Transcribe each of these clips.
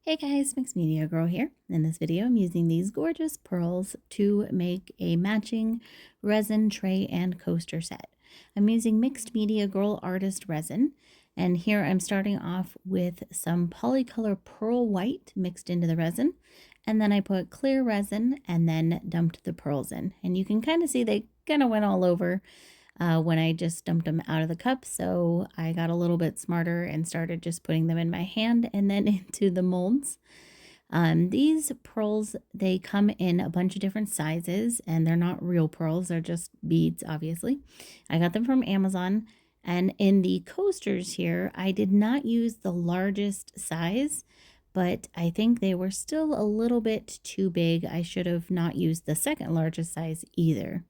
Hey guys, Mixed Media Girl here. In this video, I'm using these gorgeous pearls to make a matching resin tray and coaster set. I'm using Mixed Media Girl Artist Resin, and here I'm starting off with some polycolor pearl white mixed into the resin, and then I put clear resin and then dumped the pearls in. And you can kind of see they kind of went all over when I just dumped them out of the cup. So I got a little bit smarter and started just putting them in my hand and then into the molds. These pearls, they come in a bunch of different sizes and they're not real pearls. They're just beads, obviously. I got them from Amazon. And in the coasters here, I did not use the largest size, but I think they were still a little bit too big. I should have not used the second largest size either.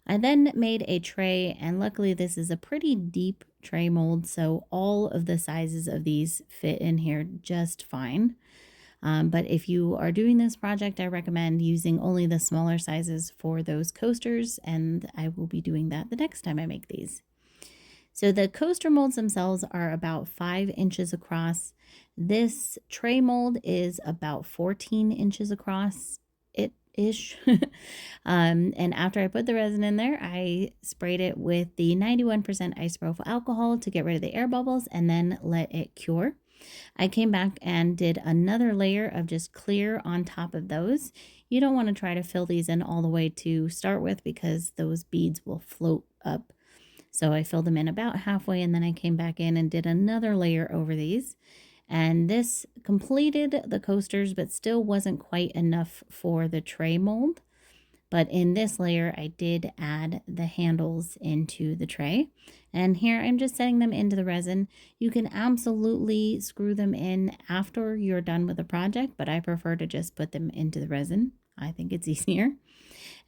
I then made a tray, and luckily this is a pretty deep tray mold, so all of the sizes of these fit in here just fine. But if you are doing this project, I recommend using only the smaller sizes for those coasters, and I will be doing that the next time I make these. So the coaster molds themselves are about 5 inches across. This tray mold is about 14 inches across ish. And after I put the resin in there, I sprayed it with the 91% isopropyl alcohol to get rid of the air bubbles and then let it cure. I came back and did another layer of just clear on top of those. You don't want to try to fill these in all the way to start with because those beads will float up. So I filled them in about halfway and then I came back in and did another layer over these. And this completed the coasters, but still wasn't quite enough for the tray mold. But in this layer, I did add the handles into the tray. And here I'm just setting them into the resin. You can absolutely screw them in after you're done with the project, but I prefer to just put them into the resin. I think it's easier.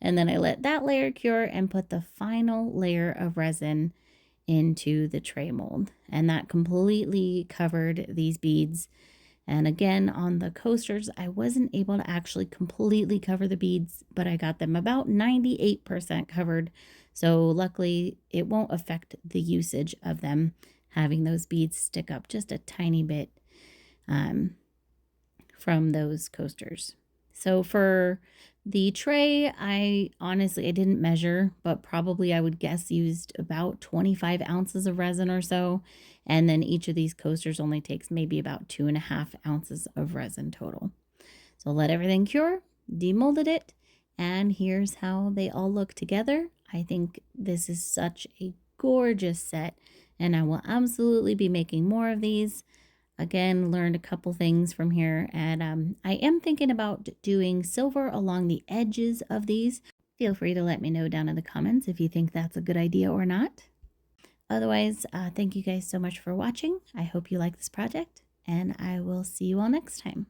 And then I let that layer cure and put the final layer of resin into the tray mold, and that completely covered these beads. And again, on the coasters, I wasn't able to actually completely cover the beads, but I got them about 98% covered. So luckily it won't affect the usage of them having those beads stick up just a tiny bit from those coasters. So for the tray, I didn't measure, but probably I would guess used about 25 ounces of resin or so. And then each of these coasters only takes maybe about 2.5 ounces of resin total. So let everything cure, demolded it, and here's how they all look together. I think this is such a gorgeous set, and I will absolutely be making more of these. Again, learned a couple things from here, and I am thinking about doing silver along the edges of these. Feel free to let me know down in the comments if you think that's a good idea or not. Otherwise, thank you guys so much for watching. I hope you like this project, and I will see you all next time.